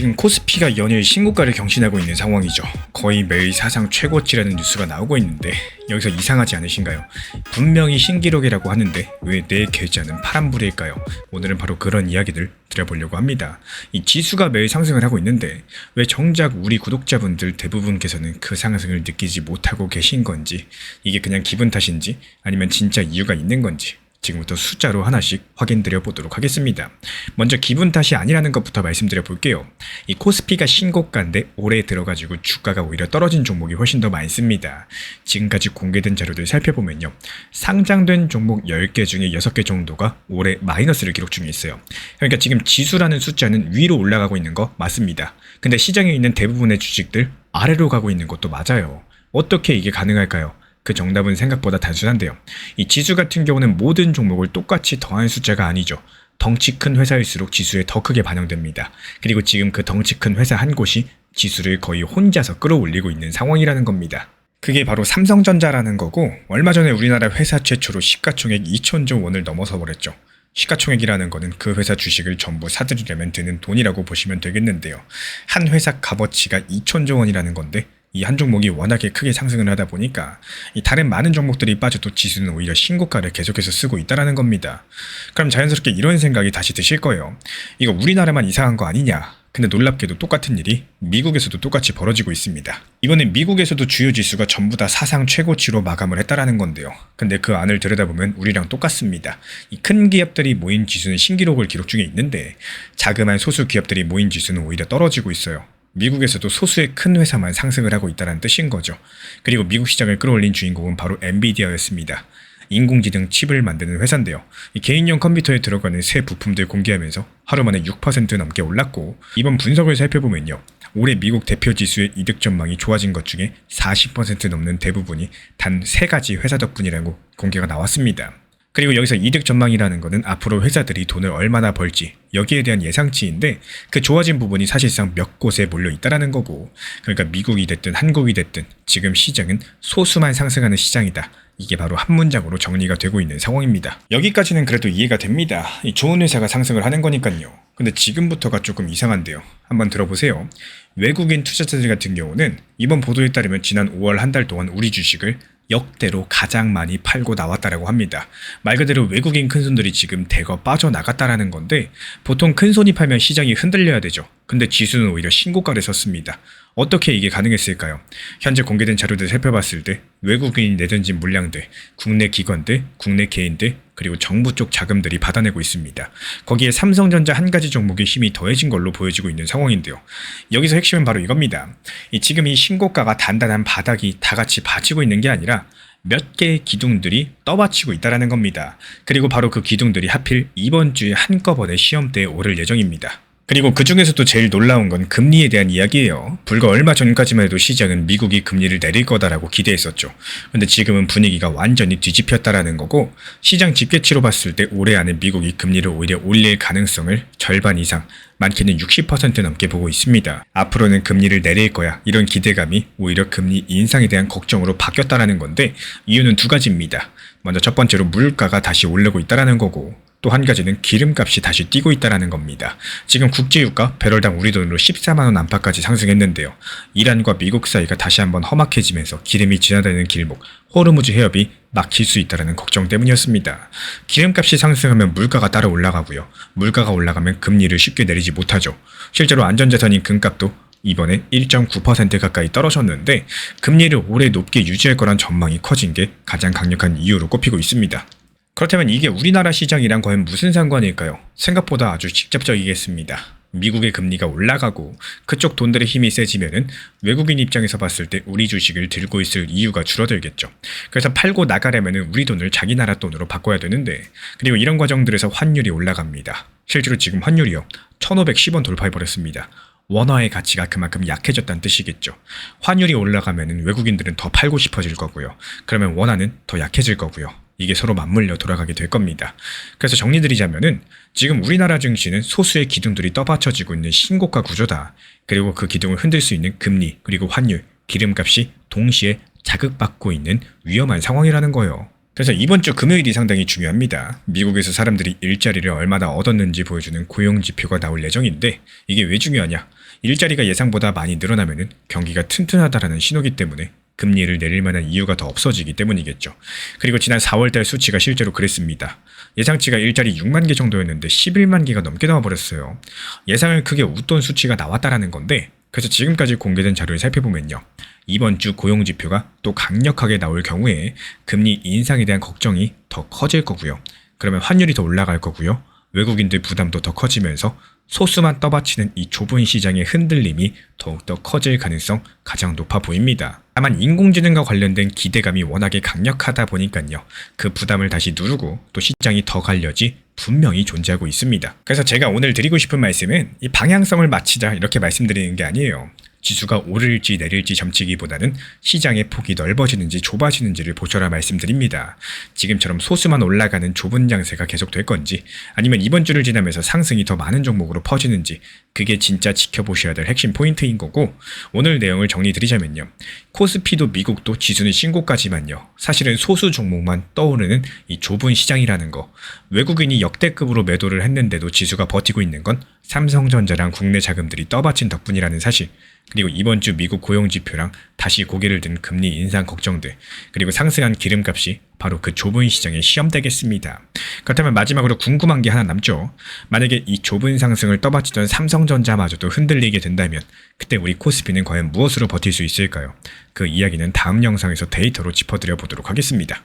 지금 코스피가 연일 신고가를 경신하고 있는 상황이죠. 거의 매일 사상 최고치라는 뉴스가 나오고 있는데 여기서 이상하지 않으신가요? 분명히 신기록이라고 하는데 왜 내 계좌는 파란불일까요? 오늘은 바로 그런 이야기들 드려보려고 합니다. 이 지수가 매일 상승을 하고 있는데 왜 정작 우리 구독자분들 대부분께서는 그 상승을 느끼지 못하고 계신 건지, 이게 그냥 기분 탓인지 아니면 진짜 이유가 있는 건지 지금부터 숫자로 하나씩 확인드려 보도록 하겠습니다. 먼저 기분 탓이 아니라는 것부터 말씀드려 볼게요. 이 코스피가 신고가인데 올해 들어가지고 주가가 오히려 떨어진 종목이 훨씬 더 많습니다. 지금까지 공개된 자료들 살펴보면요, 상장된 종목 10개 중에 6개 정도가 올해 마이너스를 기록 중에 있어요. 그러니까 지금 지수라는 숫자는 위로 올라가고 있는 거 맞습니다. 근데 시장에 있는 대부분의 주식들 아래로 가고 있는 것도 맞아요. 어떻게 이게 가능할까요? 그 정답은 생각보다 단순한데요. 이 지수 같은 경우는 모든 종목을 똑같이 더한 숫자가 아니죠. 덩치 큰 회사일수록 지수에 더 크게 반영됩니다. 그리고 지금 그 덩치 큰 회사 한 곳이 지수를 거의 혼자서 끌어올리고 있는 상황이라는 겁니다. 그게 바로 삼성전자라는 거고, 얼마 전에 우리나라 회사 최초로 시가총액 2천조 원을 넘어서 버렸죠. 시가총액이라는 거는 그 회사 주식을 전부 사들이려면 드는 돈이라고 보시면 되겠는데요. 한 회사 값어치가 2천조 원이라는 건데 이 한 종목이 워낙에 크게 상승을 하다 보니까 이 다른 많은 종목들이 빠져도 지수는 오히려 신고가를 계속해서 쓰고 있다는 겁니다. 그럼 자연스럽게 이런 생각이 다시 드실 거예요. 이거 우리나라만 이상한 거 아니냐? 근데 놀랍게도 똑같은 일이 미국에서도 똑같이 벌어지고 있습니다. 이번엔 미국에서도 주요 지수가 전부 다 사상 최고치로 마감을 했다라는 건데요. 근데 그 안을 들여다보면 우리랑 똑같습니다. 이 큰 기업들이 모인 지수는 신기록을 기록 중에 있는데 자그마한 소수 기업들이 모인 지수는 오히려 떨어지고 있어요. 미국에서도 소수의 큰 회사만 상승을 하고 있다는 뜻인 거죠. 그리고 미국 시장을 끌어올린 주인공은 바로 엔비디아였습니다. 인공지능 칩을 만드는 회사인데요. 이 개인용 컴퓨터에 들어가는 새 부품들 공개하면서 하루 만에 6% 넘게 올랐고, 이번 분석을 살펴보면요, 올해 미국 대표 지수의 이득 전망이 좋아진 것 중에 40% 넘는 대부분이 단 3가지 회사 덕분이라고 공개가 나왔습니다. 그리고 여기서 이득 전망이라는 거는 앞으로 회사들이 돈을 얼마나 벌지, 여기에 대한 예상치인데 그 좋아진 부분이 사실상 몇 곳에 몰려 있다라는 거고, 그러니까 미국이 됐든 한국이 됐든 지금 시장은 소수만 상승하는 시장이다. 이게 바로 한 문장으로 정리가 되고 있는 상황입니다. 여기까지는 그래도 이해가 됩니다. 이 좋은 회사가 상승을 하는 거니까요. 근데 지금부터가 조금 이상한데요. 한번 들어보세요. 외국인 투자자들 같은 경우는 이번 보도에 따르면 지난 5월 한 달 동안 우리 주식을 역대로 가장 많이 팔고 나왔다라고 합니다. 말 그대로 외국인 큰손들이 지금 대거 빠져나갔다라는 건데, 보통 큰손이 팔면 시장이 흔들려야 되죠. 근데 지수는 오히려 신고가를 썼습니다. 어떻게 이게 가능했을까요? 현재 공개된 자료들 살펴봤을 때 외국인이 내던진 물량들, 국내 기관들, 국내 개인들, 그리고 정부 쪽 자금들이 받아내고 있습니다. 거기에 삼성전자 한 가지 종목의 힘이 더해진 걸로 보여지고 있는 상황인데요. 여기서 핵심은 바로 이겁니다. 지금 이 신고가가 단단한 바닥이 다 같이 받치고 있는 게 아니라 몇 개의 기둥들이 떠받치고 있다는 겁니다. 그리고 바로 그 기둥들이 하필 이번 주에 한꺼번에 시험대에 오를 예정입니다. 그리고 그 중에서도 제일 놀라운 건 금리에 대한 이야기예요. 불과 얼마 전까지만 해도 시장은 미국이 금리를 내릴 거다라고 기대했었죠. 근데 지금은 분위기가 완전히 뒤집혔다라는 거고, 시장 집계치로 봤을 때 올해 안에 미국이 금리를 오히려 올릴 가능성을 절반 이상, 많게는 60% 넘게 보고 있습니다. 앞으로는 금리를 내릴 거야, 이런 기대감이 오히려 금리 인상에 대한 걱정으로 바뀌었다라는 건데, 이유는 2가지입니다. 먼저 첫 번째로 물가가 다시 오르고 있다라는 거고, 또 한 가지는 기름값이 다시 뛰고 있다는 겁니다. 지금 국제유가 배럴당 우리 돈으로 14만원 안팎까지 상승했는데요. 이란과 미국 사이가 다시 한번 험악해지면서 기름이 지나다니는 길목, 호르무즈 해협이 막힐 수 있다는 걱정 때문이었습니다. 기름값이 상승하면 물가가 따라 올라가고요. 물가가 올라가면 금리를 쉽게 내리지 못하죠. 실제로 안전자산인 금값도 이번에 1.9% 가까이 떨어졌는데, 금리를 오래 높게 유지할 거란 전망이 커진 게 가장 강력한 이유로 꼽히고 있습니다. 그렇다면 이게 우리나라 시장이랑 과연 무슨 상관일까요? 생각보다 아주 직접적이겠습니다. 미국의 금리가 올라가고 그쪽 돈들의 힘이 세지면은 외국인 입장에서 봤을 때 우리 주식을 들고 있을 이유가 줄어들겠죠. 그래서 팔고 나가려면은 우리 돈을 자기 나라 돈으로 바꿔야 되는데, 그리고 이런 과정들에서 환율이 올라갑니다. 실제로 지금 환율이요, 1510원 돌파해버렸습니다. 원화의 가치가 그만큼 약해졌다는 뜻이겠죠. 환율이 올라가면 외국인들은 더 팔고 싶어질 거고요. 그러면 원화는 더 약해질 거고요. 이게 서로 맞물려 돌아가게 될 겁니다. 그래서 정리드리자면은 지금 우리나라 증시는 소수의 기둥들이 떠받쳐지고 있는 신고가 구조다. 그리고 그 기둥을 흔들 수 있는 금리, 그리고 환율, 기름값이 동시에 자극받고 있는 위험한 상황이라는 거예요. 그래서 이번 주 금요일이 상당히 중요합니다. 미국에서 사람들이 일자리를 얼마나 얻었는지 보여주는 고용지표가 나올 예정인데, 이게 왜 중요하냐? 일자리가 예상보다 많이 늘어나면은 경기가 튼튼하다라는 신호기 때문에 금리를 내릴 만한 이유가 더 없어지기 때문이겠죠. 그리고 지난 4월달 수치가 실제로 그랬습니다. 예상치가 일자리 6만 개 정도였는데 11만 개가 넘게 나와버렸어요. 예상을 크게 웃돈 수치가 나왔다라는 건데, 그래서 지금까지 공개된 자료를 살펴보면요, 이번 주 고용지표가 또 강력하게 나올 경우에 금리 인상에 대한 걱정이 더 커질 거고요. 그러면 환율이 더 올라갈 거고요. 외국인들 부담도 더 커지면서 소수만 떠받치는 이 좁은 시장의 흔들림이 더욱더 커질 가능성 가장 높아 보입니다. 다만 인공지능과 관련된 기대감이 워낙에 강력하다 보니까요, 그 부담을 다시 누르고 또 시장이 더 갈려지 분명히 존재하고 있습니다. 그래서 제가 오늘 드리고 싶은 말씀은 이 방향성을 맞추자 이렇게 말씀드리는 게 아니에요. 지수가 오를지 내릴지 점치기보다는 시장의 폭이 넓어지는지 좁아지는지를 보셔라 말씀드립니다. 지금처럼 소수만 올라가는 좁은 양세가 계속될 건지, 아니면 이번 주를 지나면서 상승이 더 많은 종목으로 퍼지는지, 그게 진짜 지켜보셔야 될 핵심 포인트인 거고, 오늘 내용을 정리드리자면요, 코스피도 미국도 지수는 신고가지만요, 사실은 소수 종목만 떠오르는 이 좁은 시장이라는 거, 외국인이 역대급으로 매도를 했는데도 지수가 버티고 있는 건 삼성전자랑 국내 자금들이 떠받친 덕분이라는 사실, 그리고 이번 주 미국 고용지표랑 다시 고개를 든 금리 인상 걱정들, 그리고 상승한 기름값이 바로 그 좁은 시장에 시험되겠습니다. 그렇다면 마지막으로 궁금한 게 하나 남죠. 만약에 이 좁은 상승을 떠받치던 삼성전자마저도 흔들리게 된다면 그때 우리 코스피는 과연 무엇으로 버틸 수 있을까요? 그 이야기는 다음 영상에서 데이터로 짚어드려 보도록 하겠습니다.